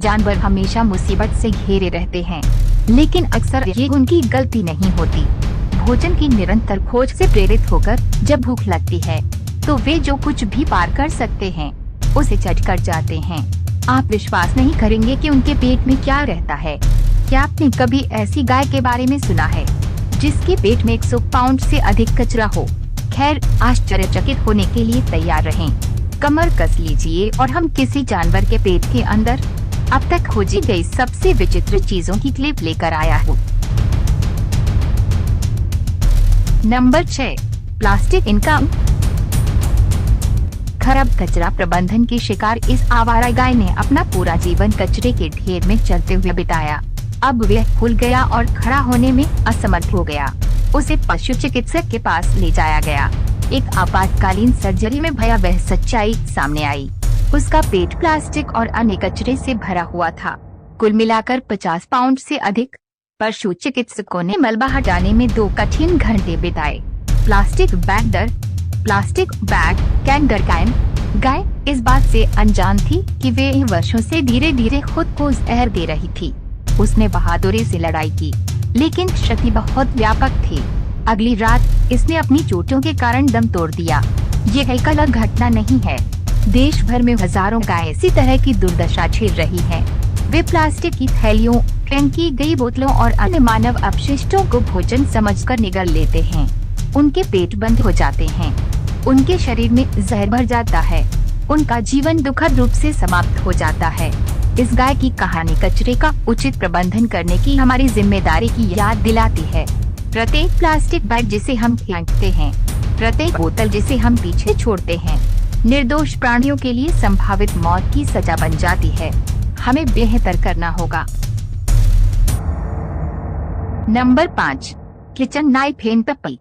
जानवर हमेशा मुसीबत से घिरे रहते हैं, लेकिन अक्सर ये उनकी गलती नहीं होती। भोजन की निरंतर खोज से प्रेरित होकर जब भूख लगती है तो वे जो कुछ भी पार कर सकते हैं उसे चट कर जाते हैं। आप विश्वास नहीं करेंगे कि उनके पेट में क्या रहता है। क्या आपने कभी ऐसी गाय के बारे में सुना है जिसके पेट में 100 पाउंड से अधिक कचरा हो? खैर, आश्चर्यचकित होने के लिए तैयार रहें। कमर कस लीजिए और हम किसी जानवर के पेट के अंदर अब तक खोजी गई सबसे विचित्र चीजों की क्लिप लेकर आया हूँ। Number 6, plastic income. खराब कचरा प्रबंधन की शिकार इस आवारा गाय ने अपना पूरा जीवन कचरे के ढेर में चलते हुए बिताया। अब वह फूल गया और खड़ा होने में असमर्थ हो गया। उसे पशु चिकित्सक के पास ले जाया गया। एक आपातकालीन सर्जरी में भयावह सच्चाई सामने आई। उसका पेट प्लास्टिक और अन्य कचरे से भरा हुआ था, कुल मिलाकर 50 पाउंड से अधिक। पशु चिकित्सकों ने मलबा हटाने में 2 कठिन घंटे बिताए। Plastic bag कैंडरकाइन। गाय इस बात से अनजान थी कि वे वर्षों से धीरे धीरे खुद को जहर दे रही थी। उसने बहादुरी से लड़ाई की, लेकिन क्षति बहुत व्यापक थी। अगली रात इसने अपनी चोटों के कारण दम तोड़ दिया। ये एक अलग घटना नहीं है। देश भर में हजारों गायें इसी तरह की दुर्दशा झेल रही हैं। वे प्लास्टिक की थैलियों, फेंकी गई बोतलों और अन्य मानव अपशिष्टों को भोजन समझकर निगल लेते हैं। उनके पेट बंद हो जाते हैं, उनके शरीर में जहर भर जाता है, उनका जीवन दुखद रूप से समाप्त हो जाता है। इस गाय की कहानी कचरे का उचित प्रबंधन करने की हमारी जिम्मेदारी की याद दिलाती है। प्रत्येक प्लास्टिक बैग जिसे हम फेंकते हैं, प्रत्येक बोतल जिसे हम पीछे छोड़ते हैं, निर्दोष प्राणियों के लिए संभावित मौत की सजा बन जाती है। हमें बेहतर करना होगा। Number 5, kitchen knife and puppy.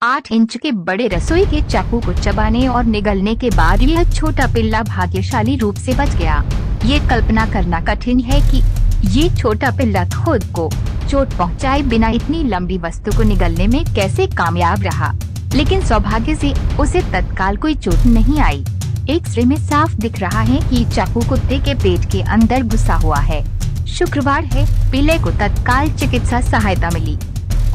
8 inch के बड़े रसोई के चाकू को चबाने और निगलने के बाद यह छोटा पिल्ला भाग्यशाली रूप से बच गया। ये कल्पना करना कठिन है कि ये छोटा पिल्ला खुद को चोट पहुंचाए बिना इतनी लंबी वस्तु को निगलने में कैसे कामयाब रहा, लेकिन सौभाग्य से उसे तत्काल कोई चोट नहीं आई। एक्स-रे में साफ दिख रहा है कि चाकू कुत्ते के पेट के अंदर घुसा हुआ है। शुक्रवार है, पिल्ले को तत्काल चिकित्सा सहायता मिली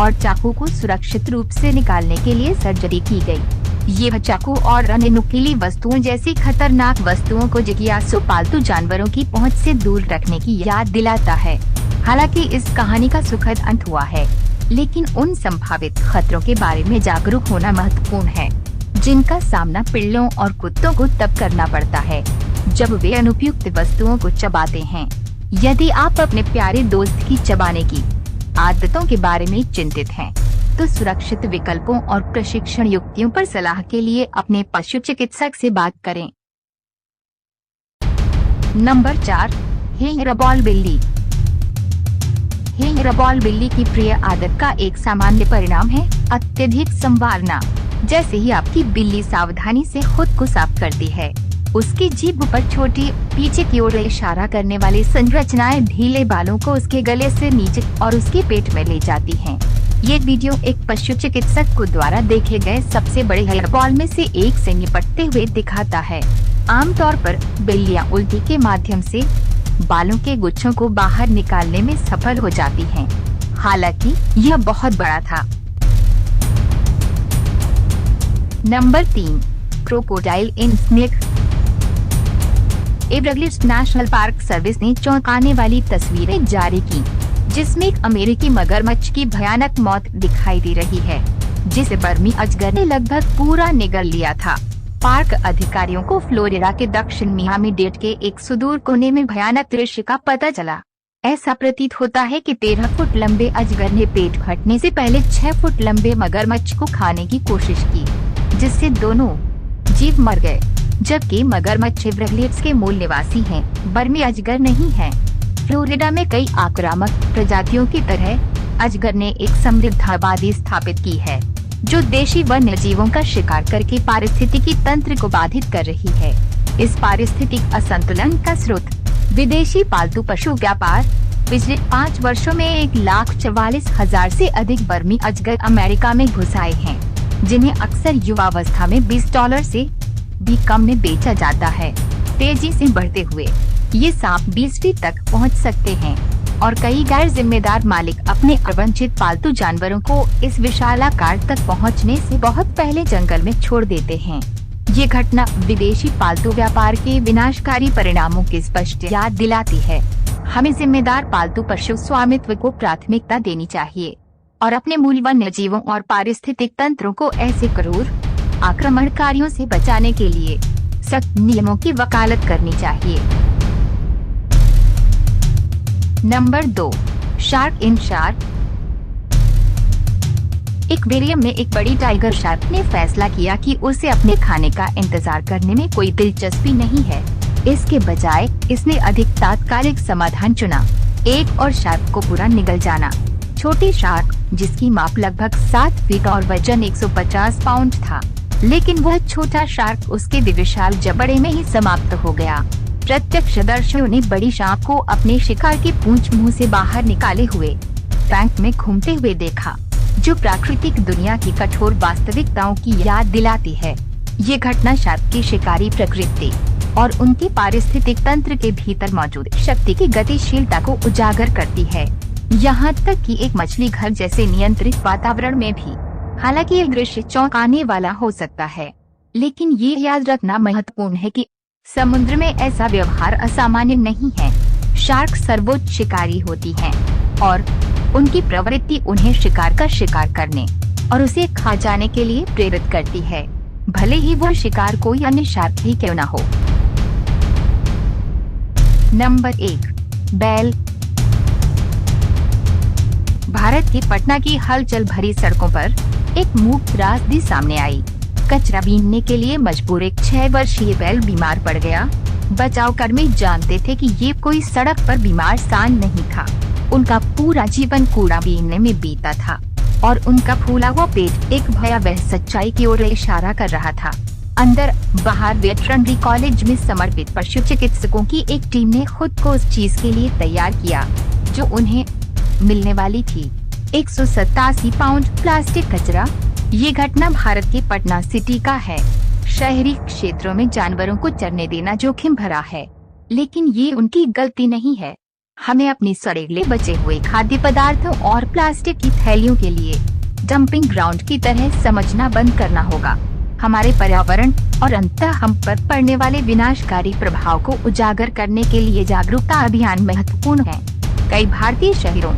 और चाकू को सुरक्षित रूप से निकालने के लिए सर्जरी की गई। ये चाकू और अन्य नुकीली वस्तुओं जैसी खतरनाक वस्तुओं को जिज्ञासु पालतू जानवरों की पहुंच से दूर रखने की याद दिलाता है। हालांकि इस कहानी का सुखद अंत हुआ है, लेकिन उन संभावित खतरों के बारे में जागरूक होना महत्वपूर्ण है, जिनका सामना पिल्लों और कुत्तों को तब करना पड़ता है जब वे अनुपयुक्त वस्तुओं को चबाते हैं। यदि आप अपने प्यारे दोस्त की चबाने की आदतों के बारे में चिंतित हैं, तो सुरक्षित विकल्पों और प्रशिक्षण युक्तियों पर सलाह के लिए अपने पशु चिकित्सक से बात करें। नंबर 4, हेयरबॉल बिल्ली। हेयरबॉल बिल्ली की प्रिय आदत का एक सामान्य परिणाम है अत्यधिक संवारना। जैसे ही आपकी बिल्ली सावधानी से खुद को साफ करती है, उसकी जीभ पर छोटी पीछे की ओर इशारा करने वाली संरचनाएं ढीले बालों को उसके गले से नीचे और उसके पेट में ले जाती हैं। ये वीडियो एक पशु चिकित्सक को द्वारा देखे गए सबसे बड़े हेयरबॉल में से एक से निपटते हुए दिखाता है। आमतौर पर बिल्लियां उल्टी के माध्यम से बालों के गुच्छों को बाहर निकालने में सफल हो जाती हैं। हालांकि यह बहुत बड़ा था। नंबर 3, क्रोकोडाइल इन स्नेक। एवरग्लिड्स नेशनल पार्क सर्विस ने चौंकाने वाली तस्वीरें जारी की, जिसमें एक अमेरिकी मगरमच्छ की भयानक मौत दिखाई दे रही है, जिसे बर्मी अजगर ने लगभग पूरा निगल लिया था। पार्क अधिकारियों को फ्लोरिडा के दक्षिण मियामी-डेड के एक सुदूर कोने में भयानक दृश्य का पता चला। ऐसा प्रतीत होता है कि 13 फुट लंबे अजगर ने पेट फटने से पहले 6 फुट लंबे मगरमच्छ को खाने की कोशिश की, जिससे दोनों जीव मर गए। जबकि मगरमच्छ एवरग्लिड्स के मूल निवासी हैं, बर्मी अजगर नहीं है। फ्लोरिडा में कई आक्रामक प्रजातियों की तरह अजगर ने एक समृद्ध आबादी स्थापित की है, जो देशी वन्य जीवों का शिकार करके पारिस्थितिकी तंत्र को बाधित कर रही है। इस पारिस्थितिक असंतुलन का स्रोत विदेशी पालतू पशु व्यापार। पिछले 5 वर्षों में 1,44,000 से अधिक बर्मी अजगर अमेरिका में घुस आए हैं, जिन्हें अक्सर युवावस्था में $20 से भी कम में बेचा जाता है। तेजी से बढ़ते हुए ये सांप 20 फीट तक पहुंच सकते हैं और कई गैर जिम्मेदार मालिक अपने अवांछित पालतू जानवरों को इस विशालाकार तक पहुंचने से बहुत पहले जंगल में छोड़ देते हैं। ये घटना विदेशी पालतू व्यापार के विनाशकारी परिणामों की स्पष्ट याद दिलाती है। हमें जिम्मेदार पालतू पशु स्वामित्व को प्राथमिकता देनी चाहिए और अपने मूल वन्य जीवों और पारिस्थितिक तंत्रों को ऐसे क्रूर आक्रमणकारियों से बचाने के लिए सख्त नियमों की वकालत करनी चाहिए। नंबर 2, शार्क इन शार्क। एक्वेरियम में एक बड़ी टाइगर शार्क ने फैसला किया कि उसे अपने खाने का इंतजार करने में कोई दिलचस्पी नहीं है। इसके बजाय इसने अधिक तात्कालिक समाधान चुना, एक और शार्क को पूरा निगल जाना। छोटी शार्क जिसकी माप लगभग 7 फीट और वजन 150 पाउंड था, लेकिन वह छोटा शार्क उसके विशाल जबड़े में ही समाप्त हो गया। प्रत्यक्षदर्शियों ने बड़ी शार्क को अपने शिकार की पूंछ मुंह से बाहर निकाले हुए टैंक में घूमते हुए देखा, जो प्राकृतिक दुनिया की कठोर वास्तविकताओं की याद दिलाती है। ये घटना शार्क की शिकारी प्रकृति और उनके पारिस्थितिक तंत्र के भीतर मौजूद शक्ति की गतिशीलता को उजागर करती है, यहाँ तक कि एक मछली घर जैसे नियंत्रित वातावरण में भी। हालांकि यह दृश्य चौंकाने वाला हो सकता है, लेकिन ये याद रखना महत्वपूर्ण है कि समुद्र में ऐसा व्यवहार असामान्य नहीं है। शार्क सर्वोच्च शिकारी होती हैं और उनकी प्रवृत्ति उन्हें शिकार का शिकार करने और उसे खा जाने के लिए प्रेरित करती है, भले ही वह शिकार कोई अन्य शार्क ही क्यों न हो। नंबर 1, बैल। भारत के पटना की हलचल भरी सड़कों पर एक मूक त्रासदी सामने आई। कचरा बीनने के लिए मजबूर एक 6 वर्षीय बैल बीमार पड़ गया। बचाव कर्मी जानते थे कि ये कोई सड़क पर बीमार सांड नहीं था। उनका पूरा जीवन कूड़ा बीनने में बीता था और उनका फूला हुआ पेट एक भयावह सच्चाई की ओर इशारा कर रहा था। अंदर बाहर वेटरनरी कॉलेज में समर्पित पशु चिकित्सकों की एक टीम ने खुद को उस चीज के लिए तैयार किया जो उन्हें मिलने वाली थी, 187 पाउंड प्लास्टिक कचरा। ये घटना भारत के पटना सिटी का है। शहरी क्षेत्रों में जानवरों को चरने देना जोखिम भरा है, लेकिन ये उनकी गलती नहीं है। हमें अपनी सड़ेले बचे हुए खाद्य पदार्थों और प्लास्टिक की थैलियों के लिए डंपिंग ग्राउंड की तरह समझना बंद करना होगा। हमारे पर्यावरण और अंततः हम पर पड़ने वाले विनाशकारी प्रभाव को उजागर करने के लिए जागरूकता अभियान महत्वपूर्ण है। कई भारतीय शहरों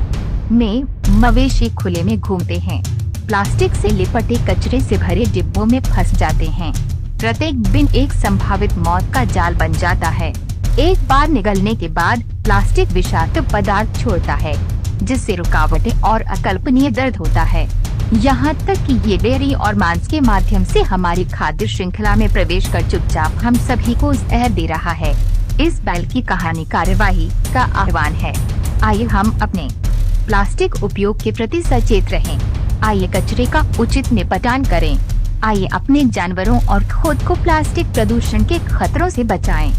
में मवेशी खुले में घूमते हैं, प्लास्टिक से लिपटे कचरे से भरे डिब्बों में फंस जाते हैं। प्रत्येक दिन एक संभावित मौत का जाल बन जाता है। एक बार निगलने के बाद प्लास्टिक विषाक्त पदार्थ छोड़ता है, जिससे रुकावटें और अकल्पनीय दर्द होता है, यहाँ तक कि ये डेयरी और मांस के माध्यम से हमारी खाद्य श्रृंखला में प्रवेश कर चुपचाप हम सभी को जहर दे रहा है। इस बैल की कहानी कार्यवाही का आह्वान है। आइए हम अपने प्लास्टिक उपयोग के प्रति सचेत रहें। आइए कचरे का उचित निपटान करें। आइए अपने जानवरों और खुद को प्लास्टिक प्रदूषण के खतरों से बचाएं।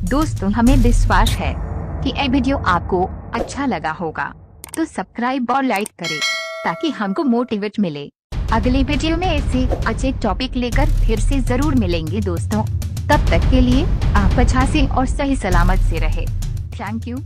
दोस्तों, हमें विश्वास है कि यह वीडियो आपको अच्छा लगा होगा, तो सब्सक्राइब और लाइक करें ताकि हमको मोटिवेट मिले। अगले वीडियो में ऐसे अच्छे टॉपिक लेकर फिर से जरूर मिलेंगे दोस्तों। तब तक के लिए आप अच्छा से और सही सलामत से रहे। Thank you.